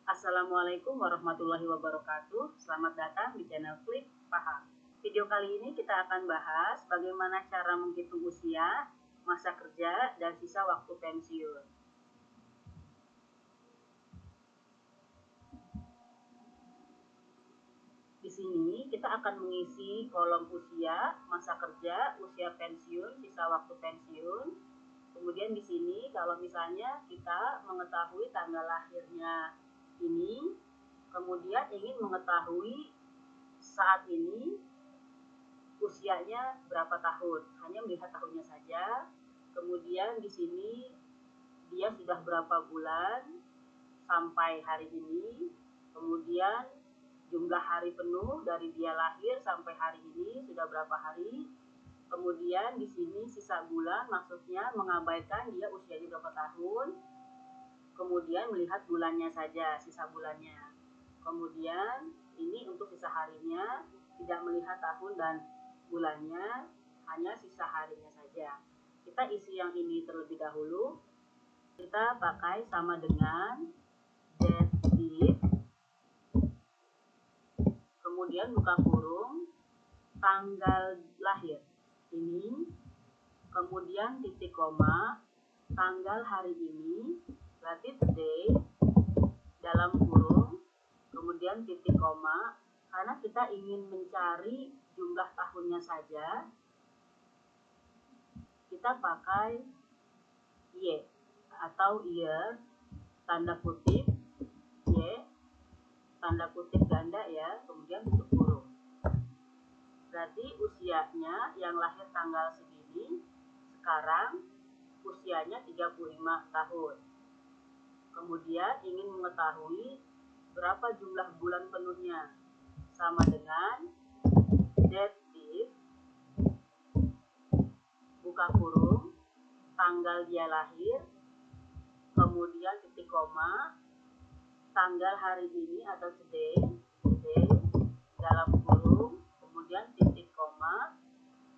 Assalamualaikum warahmatullahi wabarakatuh. Selamat datang di channel Klik Paham. Video kali ini kita akan bahas bagaimana cara menghitung usia, masa kerja, dan sisa waktu pensiun. Di sini kita akan mengisi kolom usia, masa kerja, usia pensiun, sisa waktu pensiun. Kemudian di sini kalau misalnya kita mengetahui tanggal lahirnya ini, kemudian ingin mengetahui saat ini usianya berapa tahun, hanya melihat tahunnya saja. Kemudian di sini dia sudah berapa bulan sampai hari ini, kemudian jumlah hari penuh dari dia lahir sampai hari ini sudah berapa hari. Kemudian di sini sisa bulan, maksudnya mengabaikan dia usianya berapa tahun. Kemudian melihat bulannya saja, sisa bulannya. Kemudian ini untuk sisa harinya, tidak melihat tahun dan bulannya, hanya sisa harinya saja. Kita isi yang ini terlebih dahulu. Kita pakai sama dengan date, kemudian buka kurung, tanggal lahir ini, kemudian titik koma, tanggal hari ini, berarti today, dalam kurung, kemudian titik koma. Karena kita ingin mencari jumlah tahunnya saja, kita pakai Y atau year, tanda kutip, Y, tanda kutip ganda ya, kemudian tutup kurung. Berarti usianya yang lahir tanggal segini, sekarang usianya 35 tahun. Kemudian ingin mengetahui berapa jumlah bulan penuhnya, sama dengan date, buka kurung, tanggal dia lahir, kemudian titik koma, tanggal hari ini atau today, dalam kurung, kemudian titik koma.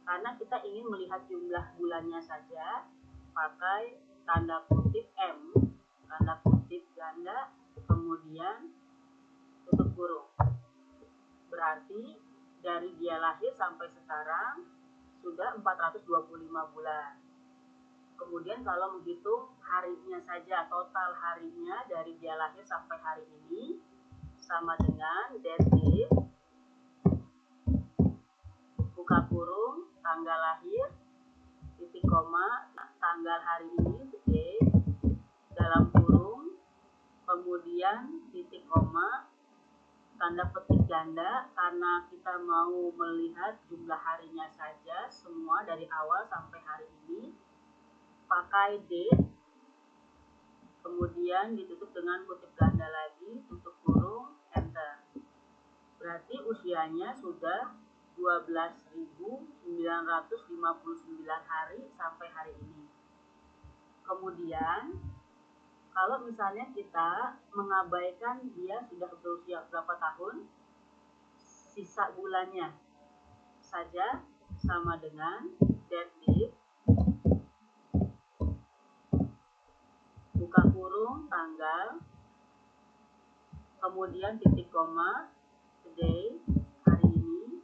Karena kita ingin melihat jumlah bulannya saja, pakai tanda kutip M, tanda kutip ganda, kemudian tutup kurung. Berarti dari dia lahir sampai sekarang sudah 425 bulan. Kemudian kalau menghitung harinya saja, total harinya dari dia lahir sampai hari ini, sama dengan date, buka kurung, tanggal lahir, titik koma, tanggal hari ini, today, dalam kurung, kemudian titik koma, tanda petik ganda, karena kita mau melihat jumlah harinya saja, semua dari awal sampai hari ini, pakai date, kemudian ditutup dengan kutip ganda lagi, tutup kurung, enter. Berarti usianya sudah 12.959 hari sampai hari ini. Kemudian kalau misalnya kita mengabaikan dia sudah berusia berapa tahun, sisa bulannya saja sama dengan date, buka kurung, tanggal, kemudian titik koma, today, hari ini,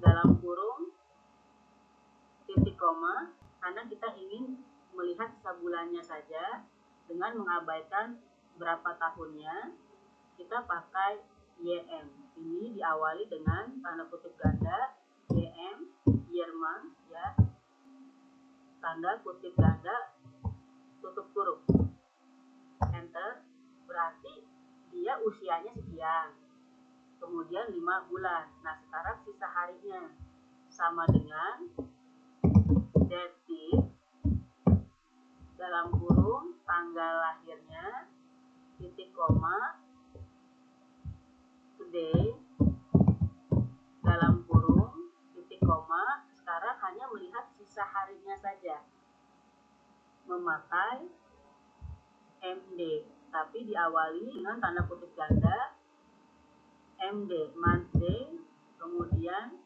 dalam kurung, titik koma, karena kita ingin melihat sisa bulannya saja dengan mengabaikan berapa tahunnya, kita pakai YM. Ini diawali dengan tanda kutip ganda, YM, year month ya, tanda kutip ganda, tutup kurung, enter. Berarti dia usianya sekian, kemudian 5 bulan. Nah sekarang sisa harinya sama dengan date, dalam kurung, tanggal lahirnya, titik koma, today, dalam kurung, titik koma. Sekarang hanya melihat sisa harinya saja, memakai MD, tapi diawali dengan tanda kutip ganda, MD, month day, kemudian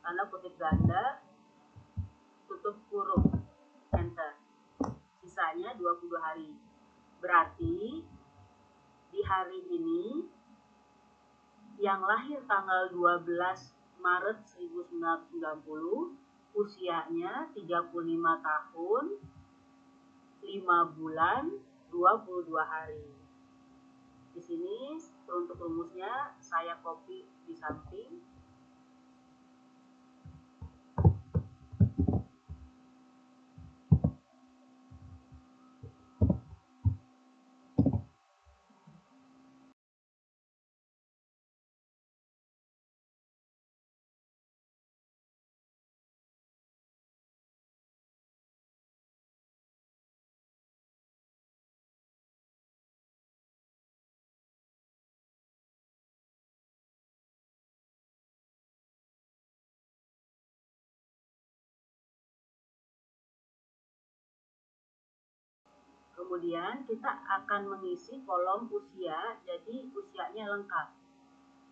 tanda kutip ganda, tutup kurung, enter. Sisanya 20 hari. Berarti hari ini yang lahir tanggal 12 Maret 1990, usianya 35 tahun, 5 bulan, 22 hari. Di sini untuk rumusnya saya copy di samping. Kemudian kita akan mengisi kolom usia, jadi usianya lengkap.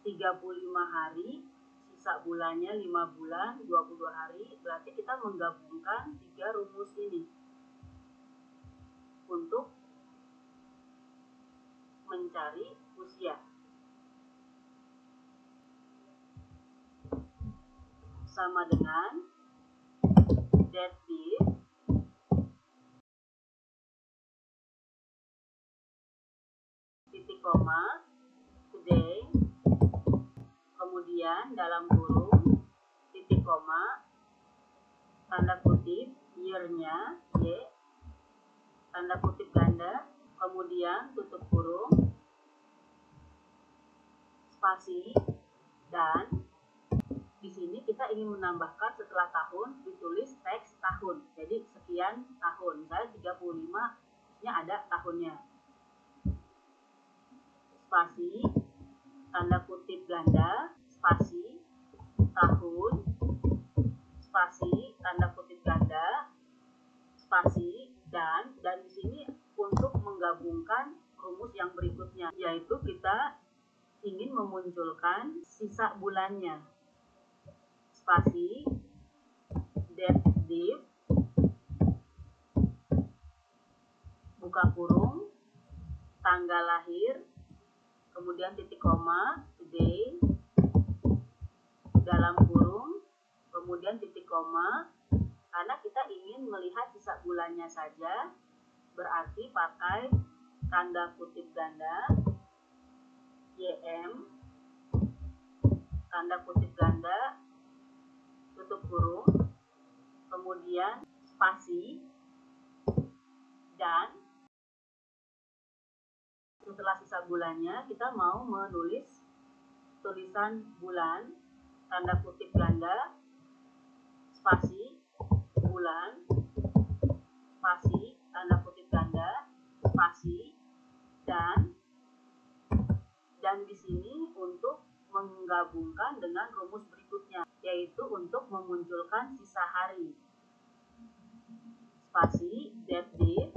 35 hari, sisa bulannya 5 bulan, 22 hari, berarti kita menggabungkan 3 rumus ini untuk mencari usia. Sama dengan dative, titik koma, today, kemudian dalam kurung, titik koma, tanda kutip, year-nya, Y, tanda kutip ganda, kemudian tutup kurung, spasi, dan di sini kita ingin menambahkan setelah tahun ditulis teks tahun. Jadi sekian tahun, misalnya 35, nya ada tahunnya. Spasi, tanda kutip ganda, spasi, tahun, spasi, tanda kutip ganda, spasi, dan di sini untuk menggabungkan rumus yang berikutnya, yaitu kita ingin memunculkan sisa bulannya. Spasi, dative, buka kurung, tanggal lahir, kemudian titik koma, today, dalam kurung, kemudian titik koma, karena kita ingin melihat sisa bulannya saja, berarti pakai tanda kutip ganda, YM, tanda kutip ganda, tutup kurung, kemudian spasi, dan setelah sisa bulannya kita mau menulis tulisan bulan, tanda kutip ganda, spasi, bulan, spasi, tanda kutip ganda, spasi, dan di sini untuk menggabungkan dengan rumus berikutnya, yaitu untuk memunculkan sisa hari. Spasi, dative,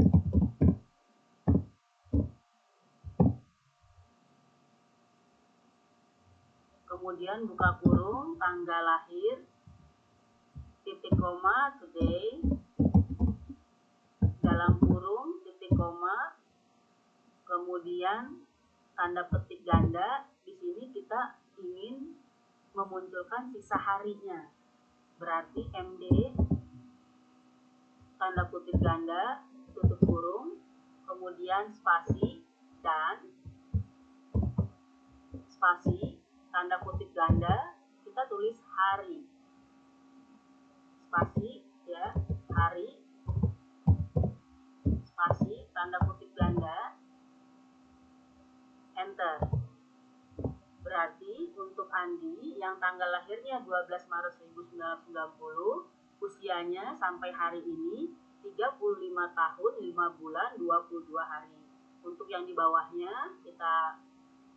kemudian buka kurung, tanggal lahir, titik koma, today, dalam kurung, titik koma, kemudian tanda petik ganda. Di sini kita ingin memunculkan sisa harinya, berarti MD, tanda kutip ganda, tutup kurung, kemudian spasi, dan spasi, tanda kutip ganda, kita tulis hari, spasi, ya, hari, spasi, tanda kutip ganda, enter. Berarti untuk Andi yang tanggal lahirnya 12 Maret 1990, usianya sampai hari ini 35 tahun, 5 bulan, 22 hari. Untuk yang di bawahnya kita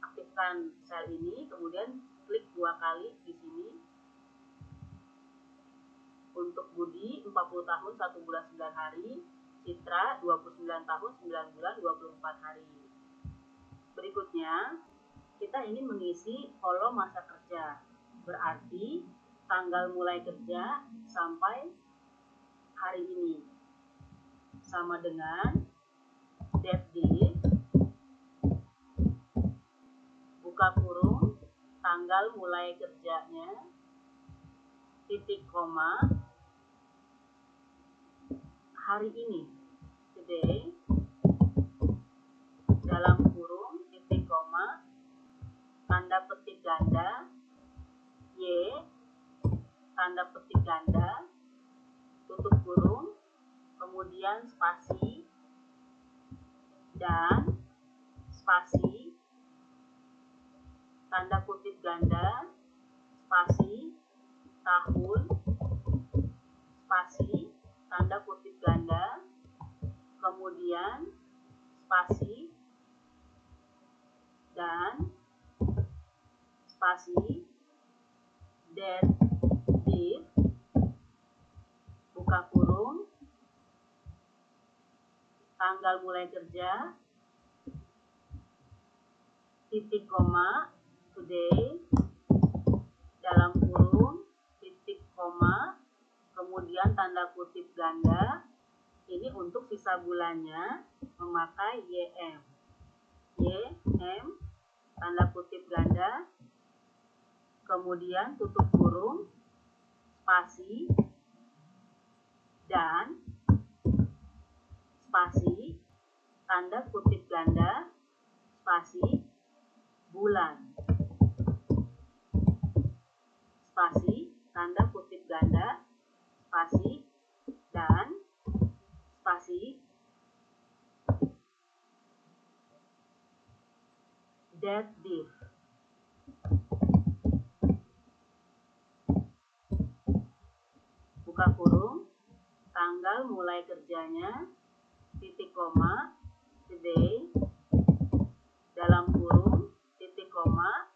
aktifkan sel ini, kemudian klik 2 kali di sini. Untuk Budi 40 tahun, 1 bulan, 9 hari, Citra 29 tahun, 9 bulan, 24 hari. Berikutnya kita ini mengisi kolom masa kerja, berarti tanggal mulai kerja sampai hari ini, sama dengan date, mulai kerjanya, titik koma, hari ini, today, dalam kurung, titik koma, tanda petik ganda, Y, tanda petik ganda, tutup kurung, kemudian spasi, dan spasi, tanda kutip ganda, spasi, tahun, spasi, tanda kutip ganda, kemudian spasi, dan spasi, date, buka kurung, tanggal mulai kerja, titik koma, today, dalam kurung, titik koma, kemudian tanda kutip ganda. Ini untuk sisa bulannya memakai YM. YM, tanda kutip ganda, kemudian tutup kurung, spasi, dan spasi, tanda kutip ganda, spasi, bulan. Spasi, tanda kutip ganda, spasi, dan spasi, date, div. Buka kurung, tanggal mulai kerjanya, titik koma, today, dalam kurung, titik koma,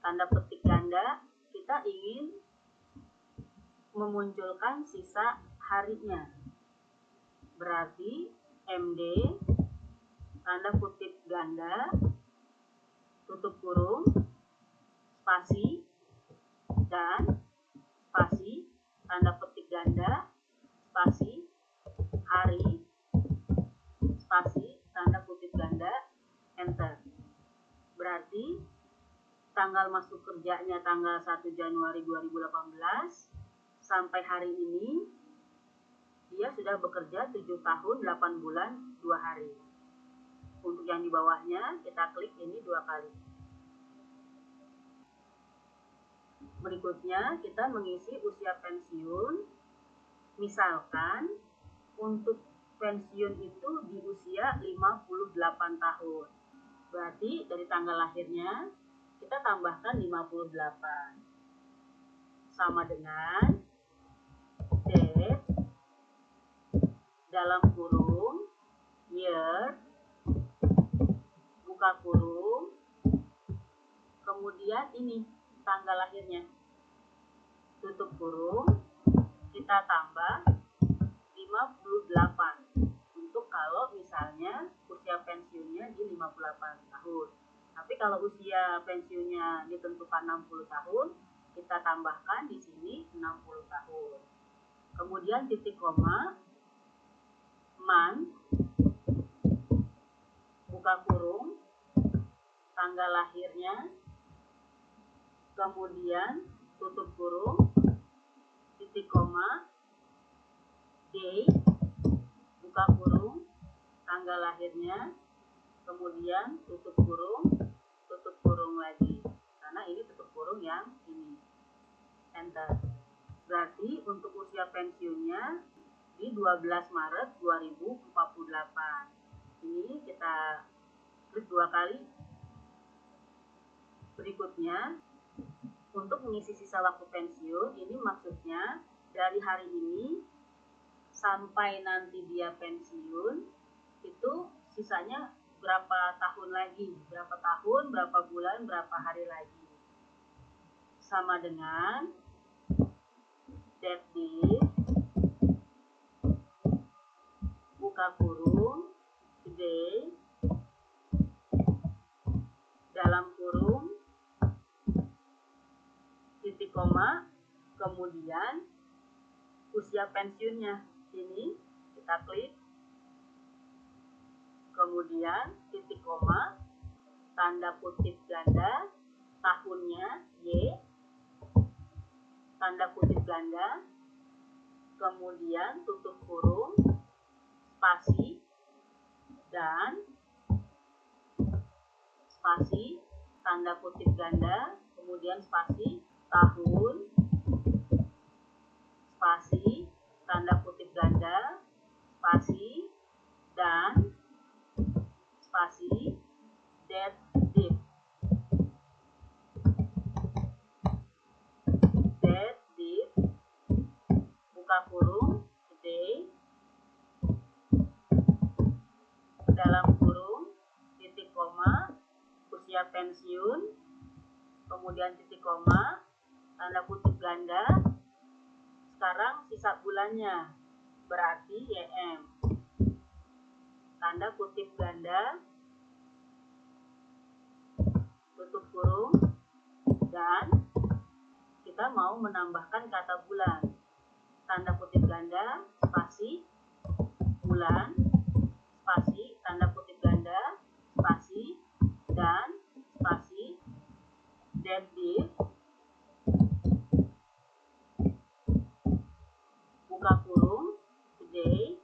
tanda petik ganda. Kita ingin memunculkan sisa harinya, berarti MD, tanda kutip ganda, tutup kurung, spasi, dan spasi, tanda petik ganda, spasi, hari, spasi, tanda kutip ganda, enter. Berarti tanggal masuk kerjanya tanggal 1 Januari 2018, sampai hari ini dia sudah bekerja 7 tahun 8 bulan 2 hari. Untuk yang di bawahnya kita klik ini 2 kali. Berikutnya kita mengisi usia pensiun. Misalkan untuk pensiun itu di usia 58 tahun. Berarti dari tanggal lahirnya kita tambahkan 58. Sama dengan date, dalam kurung, year, buka kurung, kemudian ini tanggal lahirnya, tutup kurung, kita tambah 58 untuk kalau misalnya usia pensiunnya di 58 tahun. Tapi kalau usia pensiunnya ditentukan 60 tahun, kita tambahkan di sini 60 tahun. Kemudian titik koma, month, buka kurung, tanggal lahirnya, kemudian tutup kurung, titik koma, day, buka kurung, tanggal lahirnya, kemudian tutup kurung lagi, karena ini tutup kurung yang ini, enter. Berarti untuk usia pensiunnya di 12 Maret 2048. Ini kita klik 2 kali. Berikutnya, untuk mengisi sisa waktu pensiun, ini maksudnya dari hari ini sampai nanti dia pensiun, itu sisanya berapa tahun lagi, berapa tahun, berapa bulan, berapa hari lagi. Sama dengan date, div, buka kurung, today, dalam kurung, titik koma, kemudian usia pensiunnya. Ini kita klik, kemudian titik koma, tanda kutip ganda, tahunnya Y, tanda kutip ganda, kemudian tutup kurung, spasi, dan spasi, tanda kutip ganda, kemudian spasi, tahun, spasi, tanda kutip ganda, spasi, dan spasi, date, date. Date, date, buka kurung, today, dalam kurung, titik koma, usia pensiun, kemudian titik koma, tanda kutip ganda, sekarang sisa bulannya, berarti YM, tanda kutip ganda, tutup kurung, dan kita mau menambahkan kata bulan, tanda kutip ganda, spasi, bulan, spasi, tanda kutip ganda, spasi, dan spasi, date, date, buka kurung, today,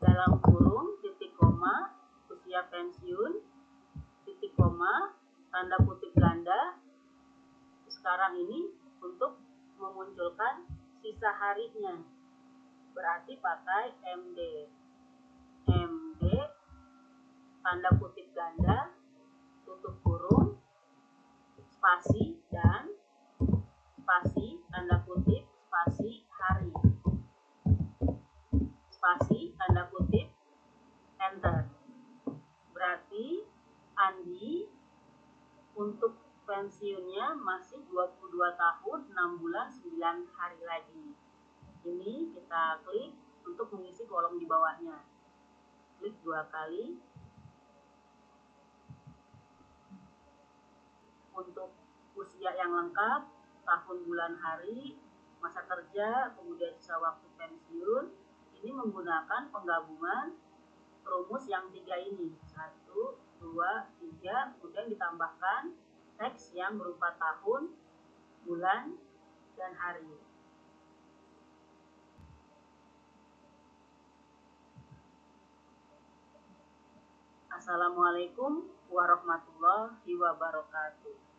dalam kurung, titik koma, usia pensiun, titik koma, tanda kutip ganda, sekarang ini untuk memunculkan sisa harinya, berarti pakai MD. MD, tanda kutip ganda, tutup kurung, spasi, dan spasi, tanda kutip, spasi, hari, spasi, tanda kutip, enter. Berarti Andi untuk pensiunnya masih 22 tahun, 6 bulan, 9 hari lagi. Ini kita klik untuk mengisi kolom di bawahnya. Klik 2 kali. Untuk usia yang lengkap, tahun, bulan, hari, masa kerja, kemudian sisa waktu pensiun, ini menggunakan penggabungan rumus yang 3 ini. 1, 2, 3, kemudian ditambahkan teks yang berupa tahun, bulan, dan hari. Assalamualaikum warahmatullahi wabarakatuh.